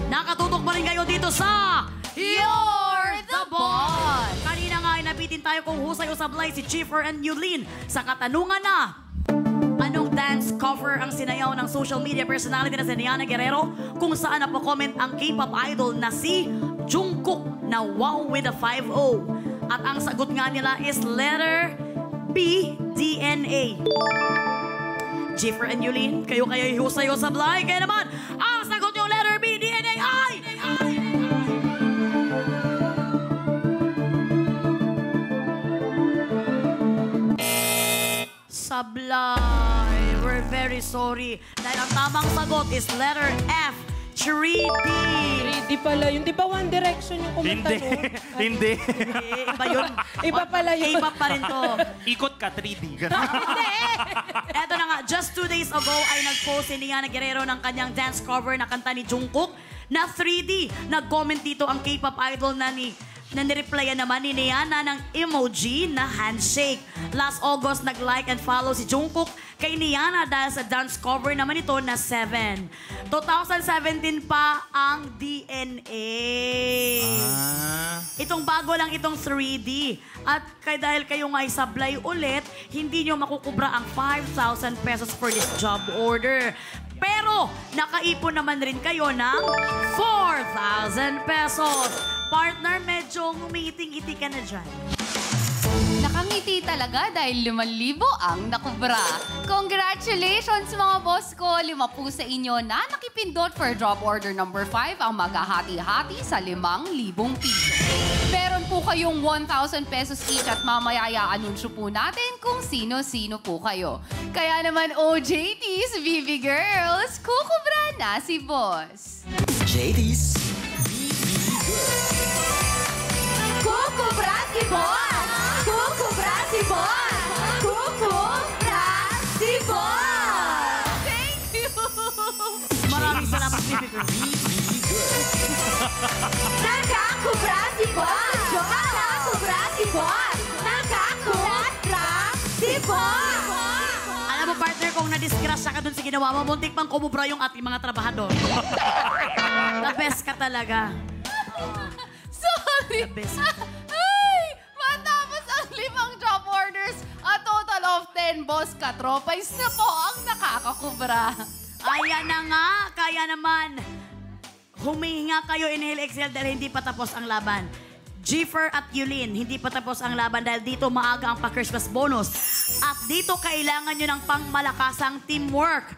Nakatutok pa rin kayo dito sa You're the Boss! Kanina nga ay nabitin tayo kung husay o sablay si Chiefer and Yulin sa katanungan na anong dance cover ang sinayaw ng social media personality na si Niana Guerrero kung saan napakomment ang K-pop idol na si Jungkook na wow with a 5-0. At ang sagot nga nila is letter B, DNA. Chiefer and Yulin, kayo husay o sablay? Kaya naman, ang sagot yung letter B, DNA ay... Sablay. We're very sorry. Dahil ang tamang sagot is letter F, 3D. 3D pala yun. Di ba One Direction yung kumanta Hindi. nun? Hindi. Iba yun. Iba pala yun. Iba pa rin to. Ikot ka, 3D. Hindi. Eto na nga, just 2 days ago ay nag-post si Niana Guerrero ng kanyang dance cover na kanta ni Jungkook na 3D. Nag-comment dito ang K-pop idol na nireplyan naman ni Niana ng emoji na handshake. Last August, nag-like and follow si Jungkook kay Niana dahil sa dance cover naman ito na 7. 2017 pa ang DNA. Itong bago lang itong 3D. At dahil kayo nga'y sablay ulit, hindi nyo makukubra ang 5,000 pesos for this job order. Pero, nakaipon naman rin kayo ng 4,000 pesos. Partner, medyo ngumiting-iti ka na dyan. Nakangiti talaga dahil 5,000 ang nakubra. Congratulations mga boss ko! 5 po sa inyo na nakipindot for job order number 5 ang maghahati-hati sa 5,000 piso. Meron po kayong 1,000 pesos each at mamaya i-anunsyo po natin kung sino-sino po kayo. Kaya naman OJTs, BB Girls, kukubra na si boss. JD's Kukubra si boss! Kukubra si boss! Kukubra si boss! Thank you! Maraming salamat, Baby Girl. Nakakubra si boss! Nakakubra si boss! Nakakubra si boss! Alam mo, partner, kung nadisgrasya ka dun sa ginawa mo, muntik pang kumubra yung ating mga trabahador. The best ka talaga. Sorry! The best. Ay! Matapos ang 5 job orders, a total of 10 boss katropais na po ang nakakakubra. Ayan na nga, kaya naman, humihinga kayo, inhale, exhale dahil hindi pa tapos ang laban. Chiefer at Yulin, hindi pa tapos ang laban dahil dito maaga ang pa-Christmas bonus. At dito kailangan nyo ng pangmalakasang teamwork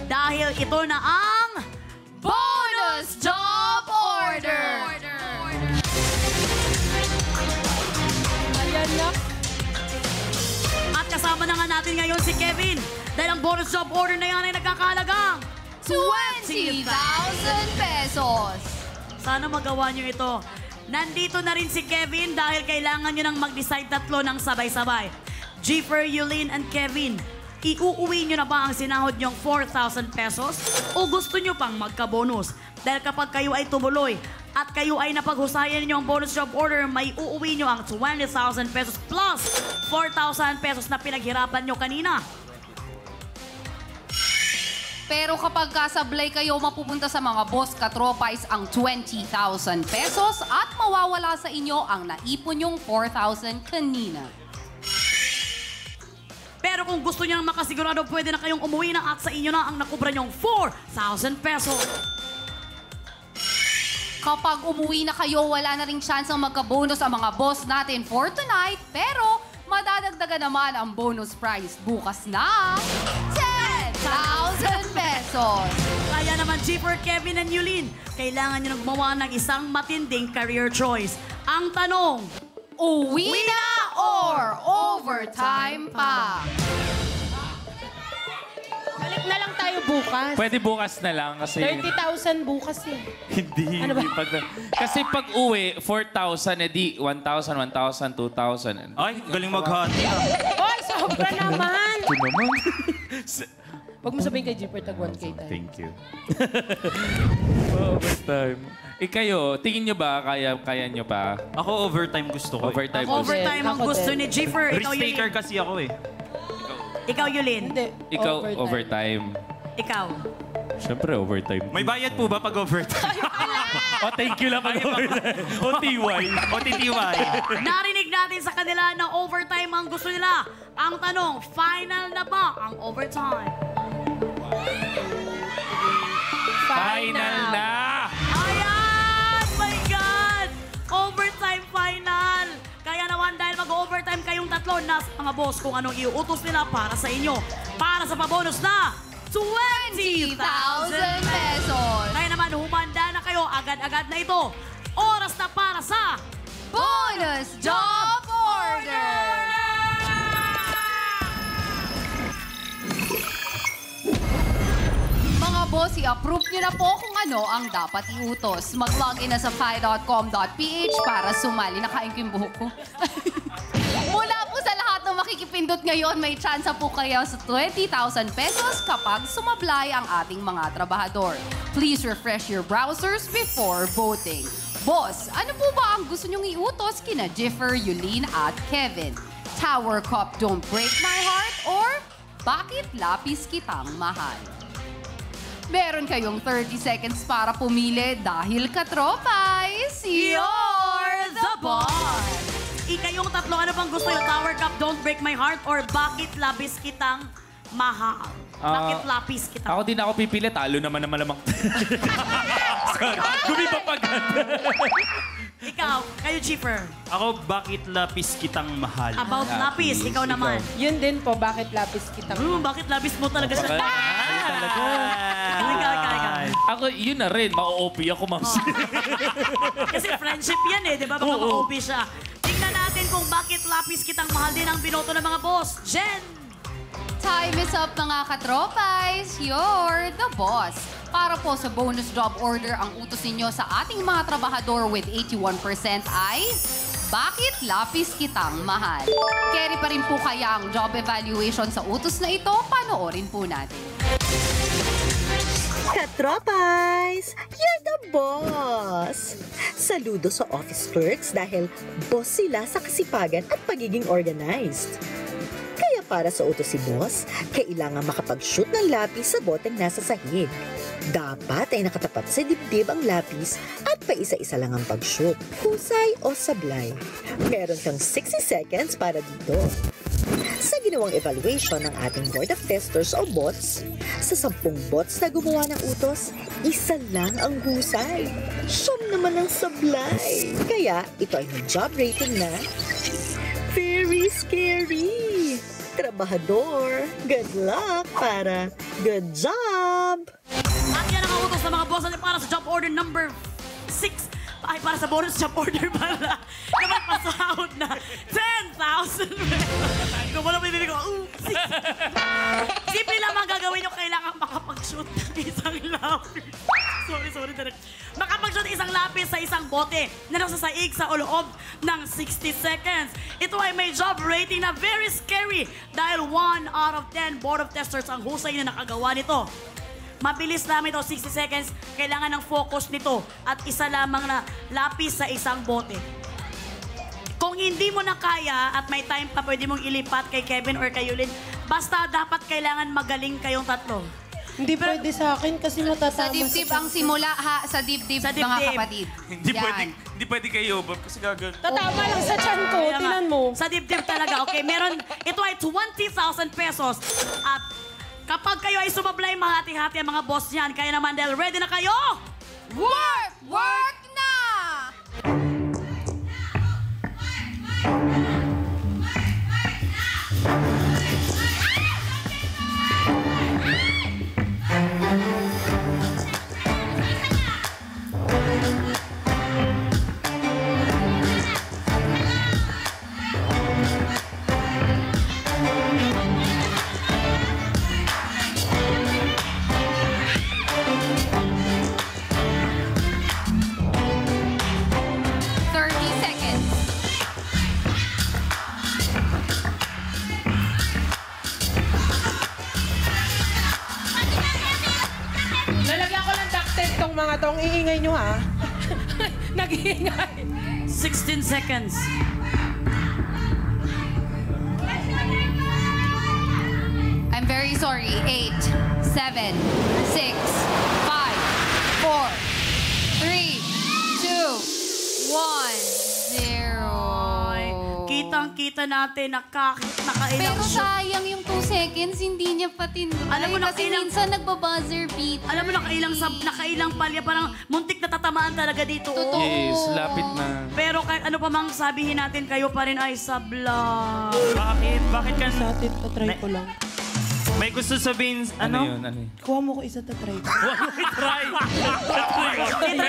dahil ito na ang Bonus job order! Ayan na. At kasama na nga natin ngayon si Kevin dahil ang bonus job order na yan ay nagkakahalagang 20,000 pesos! Sana magawa nyo ito. Nandito na rin si Kevin dahil kailangan nyo nang mag-decide tatlo ng sabay-sabay. Chiefer, Yulin, and Kevin, iuuwi nyo na ba ang sinahod nyong 4,000 pesos o gusto nyo pang magka-bonus? Dahil kapag kayo ay tumuloy at kayo ay napaghusayan nyo ang bonus job order, may uuwi nyo ang 20,000 pesos plus 4,000 pesos na pinaghirapan nyo kanina. Pero kapag kasablay kayo, mapupunta sa mga boss katropais ang 20,000 pesos at mawawala sa inyo ang naipon yung 4,000 kanina. Pero kung gusto nyo nang makasigurado, pwede na kayong umuwi na at sa inyo na ang nakubra nyong 4,000 pesos. Kapag umuwi na kayo, wala na ring chance ang magka-bonus ang mga boss natin for tonight. Pero madadagdagan naman ang bonus prize bukas na 10,000 pesos. Kaya naman, Chiefer, Kevin, and Yulin, kailangan nyo nang gumawa ng isang matinding career choice. Ang tanong, Uwi na or overtime pa? Balik na lang tayo bukas. Pwede bukas na lang kasi... 30,000 bukas eh. Hindi. Ano ba? Kasi pag uwi, 4,000, edi 1,000, 1,000, 2,000. Ay, galing maghati ah. Oy, sobra naman! Ito naman. Huwag mo sabihin kay Jeeper, tag 1K tayo. Thank you. Overtime. Kayo, tingin nyo ba kaya nyo pa? Ako overtime gusto ko. Overtime gusto. overtime ang Ako gusto din. ni Chiefer. Ikaw, Risk taker Yulin. kasi ako eh. Ikaw, Yulin. Hindi. Ikaw, overtime. Ikaw. Siyempre, overtime. May bayad po ba pag overtime? Oh, thank you lang pag overtime. O TY. O TTY? Narinig natin sa kanila na overtime ang gusto nila. Ang tanong, final na ba ang overtime? Final na! Ayan! My God! Overtime final! Kaya naman dahil mag-overtime kayong tatlo, nasa mga boss kung anong iuutos nila para sa inyo. Para sa pabonus na 20,000 20,000 pesos. Kaya naman humanda na kayo, agad-agad na ito. Oras na para sa Bonus job order! Mga boss, i-approve nyo na po kung ano ang dapat iutos. Mag-login na sa fi.com.ph para sumali. Nakain ko yung buhok ko. Mula po sa lahat ng makikipindot ngayon, may chance po kayo sa 20,000 pesos kapag sumablay ang ating mga trabahador. Please refresh your browsers before voting. Boss, ano po ba ang gusto nyong iutos kina Jiffer, Yulene at Kevin? Tower Cup Don't Break My Heart or Bakit Lapis Kitang Mahal? Meron kayong 30 seconds para pumili dahil katropay, you're the boss! Ikayong tatlo, ano bang gusto yung Tower Cup, Don't Break My Heart, or Bakit Labis Kitang Mahal? Bakit lapis kitang Ako din ako pipili. Talo naman na malamang. Sorry. Gumiba pa Ikaw, kayo, Chipper. Ako, bakit lapis kitang mahal? About lapis, ikaw naman. Yun din po, bakit lapis kitang... Bakit labis mo talaga siya? Talaga. Ikaw. Ako, yun na rin. Ma-OP ako, Mams. Kasi friendship yan eh, di ba? Baka Oo. ma-OP siya. Tingnan natin kung bakit lapis kitang mahal din ang binoto ng mga boss. Jen! Time is up mga katropays. You're the boss. Para po sa bonus job order, ang utos ninyo sa ating mga trabahador with 81% ay Bakit Lapis Kitang Mahal? Carry pa rin po kaya ang job evaluation sa utos na ito? Panoorin po natin. Katropais! You're the boss! Saludo sa office clerks dahil boss sila sa kasipagan at pagiging organized. Kaya para sa utos si boss, kailangan makapag-shoot ng lapis sa boteng nasa sahig. Dapat ay nakatapat sa dibdib ang lapis at paisa-isa lang ang pag-shoot. Husay o sablay. Meron kang 60 seconds para dito. Sa ginawang evaluation ng ating Board of Testers o bots, sa 10 bots na gumawa ng utos, isa lang ang husay. Siyam naman ang sablay. Kaya ito ay may job rating na very scary. Trabahador, good luck para good job! At yan ang utos ng mga boss natin para sa job order number 6. Ay, para sa bonus job order pala. Naman pasahod na 10,000 Kung wala may bibig ko, oops! Simple lang ang gagawin nyo, kailangan makapag-shoot ng isang lapis. Sorry, direct. Makapag-shoot isang lapis sa isang bote na nasa saig sa loob ng 60 seconds. Ito ay may job rating na very scary dahil 1 out of 10 board of testers ang husay na nakagawa nito. Mabilis namin ito, 60 seconds. Kailangan ng focus nito at isa lamang na lapis sa isang bote. Kung hindi mo na kaya at may time pa, pwede mong ilipat kay Kevin or kay Yulin. Basta dapat kailangan magaling kayong tatlo. Hindi pwede sa akin kasi matatama Sa dibdib ang simula ha, sa dibdib, Sa mga dibdib. kapatid. Yan. Hindi pwede kayo, Bob, kasi gagawin. Tatama lang sa tiyan ko, Kaya nga, tinan mo. Sa dibdib talaga. Okay, meron, ito ay 20,000 pesos. At kapag kayo ay sumablay, mahati-hati ang mga boss niyan. Kaya naman, dahil ready na kayo? Work! Work na! Lalagyan ko ng duct tape tong mga tong iingay nyo ha. Nag-iingay. 16 seconds. I'm very sorry. 8, 7, 6, 4, 3, 2, 1, 0. Kitang-kita natin na kahit nakailang Pero shot. sayang yung 2 seconds, hindi niya pa tinry. Alam mo na kasi kailang- minsan nagbabuzzer beat. Alam mo, nakailang palya, parang muntik na tatamaan talaga dito. oh. Totoo. Yes, lapit na. Pero kahit ano pa mang sabihin natin, kayo pa rin ay sabla. Bakit? Bakit ka Sa atin, tatry ko lang. May gusto sabihin, Ano ano? yun? Ano yun? Kuha mo ko isa, tatry ko. Try!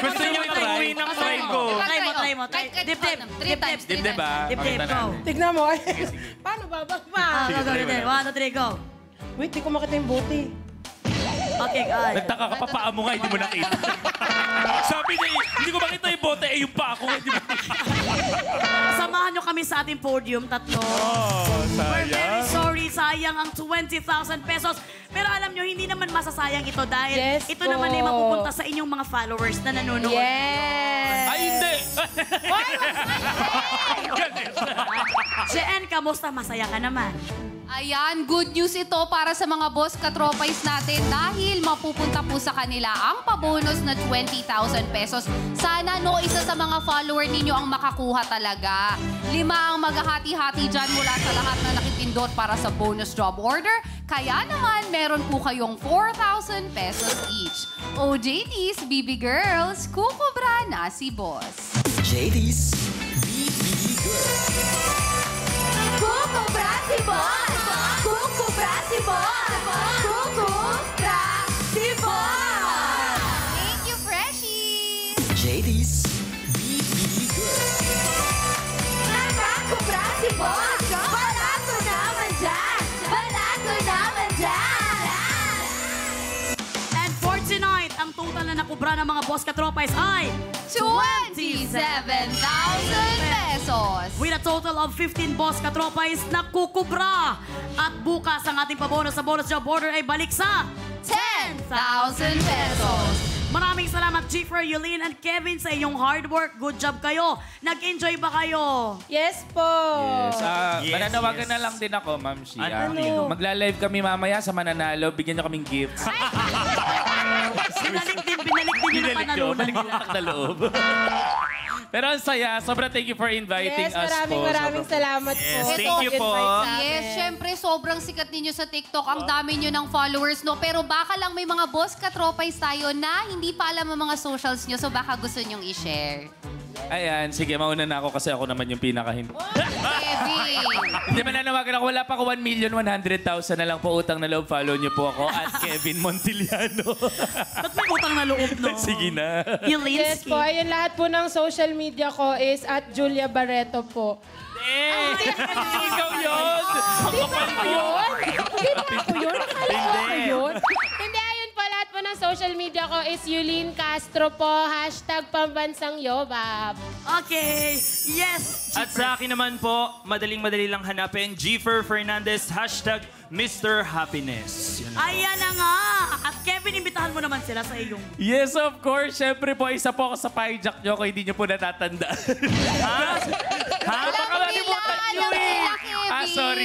Gusto niyo pag-uwi ng try ko. Try mo, try mo. Kahit Dip, dip. three Dip, times, dip. three Dip, times. ba? Dip, dip, Pakita go. natin. Tignan mo. Paano ba? Go, go, dip. 1, 2, 3, go. Wait, di ko makita yung bote. Okay, ay. Nagtaka ka pa, paa mo nga, hindi mo nakita. Sabi niya, hindi ko makita yung bote, eh yung paa ko, hindi mo nakita. Samahan nyo kami sa ating podium, tatlo. We're very sorry, sayang ang 20,000 pesos. Pero alam nyo, hindi naman masasayang ito dahil Yes ito po. naman ay mapupunta sa inyong mga followers na nanonood. Yes! Ay, hindi! Jen, kamusta? Masaya ka naman. Ayan, good news ito para sa mga boss katropais natin dahil mapupunta po sa kanila ang pabonus na 20,000 pesos. Sana no, isa sa mga follower ninyo ang makakuha talaga. 5 ang maghahati-hati dyan mula sa lahat na nakipindot para sa bonus job order. Kaya naman, meron po kayong 4,000 pesos each. OJTs, BB Girls, kukubra na si boss. JD's BB Girl. Kukubra si boss! Kukubra si boss! Kukubra si boss! Thank you, Freshies! JD's BB Girl. Nakakubra si boss! Balato naman dyan! Balato naman dyan! And for tonight, ang total na nakubra ng mga boss katropais ay 27,000 pesos! with a total of 15 boss katropais na kukubra. At bukas ang ating pabonus sa bonus job order ay balik sa 10,000 pesos! Maraming salamat, Jiffer, Yulene, and Kevin sa inyong hard work. Good job kayo. Nag-enjoy ba kayo? Yes po! Yes, mananawagan na lang din ako, Ma'am Shi. Ano? Magla-live kami mamaya sa mananalo. Bigyan niyo kaming gifts. Binalik din yung panalunan Balik nila. na loob. Pero ang saya. Sobrang thank you for inviting Yes, us po. maraming salamat po. Yes, thank you Ito, po. invite sa amin. Yes, syempre sobrang sikat ninyo sa TikTok. Ang dami nyo ng followers, no? Pero baka lang may mga boss katropais tayo na hindi pa alam ang mga socials nyo. So baka gusto nyong i-share. Ayan, sige, mauna na ako kasi ako naman yung pinaka-hindi. Kevin! Hindi mananawagan ako. Wala pa ako 1,100,000 na lang po utang na loob. Follow niyo po ako at Kevin Montiliano. Ba't may utang na loob, no? Sige na. Yes Yulinski. po, ayun lahat po ng social media ko is at Julia Barreto po. Ikaw yun! Ang kapal mo! Hindi ba ako yun? Akala ko ako Hindi. yun. Hindi, ayun po lahat po ng social media ko is Yulene Castro po. #pambansang Yobab. Okay. Yes. At sa akin naman po, madaling-madali lang hanapin, Jiffer Fernandez, #Mr. Happiness. Yun lang. Ayan na nga. At Kevin, imbitahan mo naman sila sa iyong... Yes, of course. Siyempre po, isa po ako sa pie-jack nyo kung hindi nyo po natatandaan. Baka malimutan nyo eh.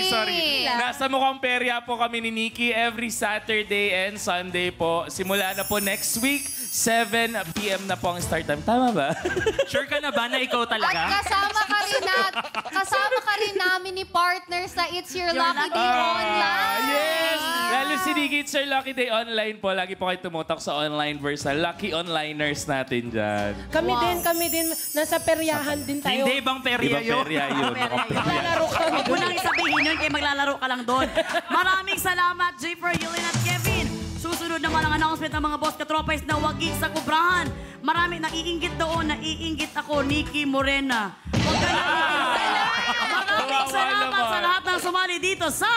Sorry. Nasa Mukhang Perya po kami ni Nikki every Saturday and Sunday po. Simula na po next week, 7 p.m. na po ang start time. Tama ba? Sure ka na ba na ikaw At talaga? kasama ka rin namin ni partner sa It's Your Lucky Day Online. Yes! Lalo si Nikki, it's your Lucky Day Online po. Lagi po kayo tumutok sa online verse sa Lucky Onliners natin dyan. Kami din. Nasa peryahan din tayo. Hindi, ibang Di perya ba yun. Perya yun? Lalaro kami Huwag mo nang isabihin yun, kaya maglalaro ka lang doon. Maraming salamat, Jiffer, Yulene, at Kevin. Susunod naman ang announcement ng mga boss katropais na wagi sa kubrahan. Marami naiinggit doon, naiinggit ako, Nikki Morena. Huwag ka na. Maraming salamat sa lahat ng sumali dito sa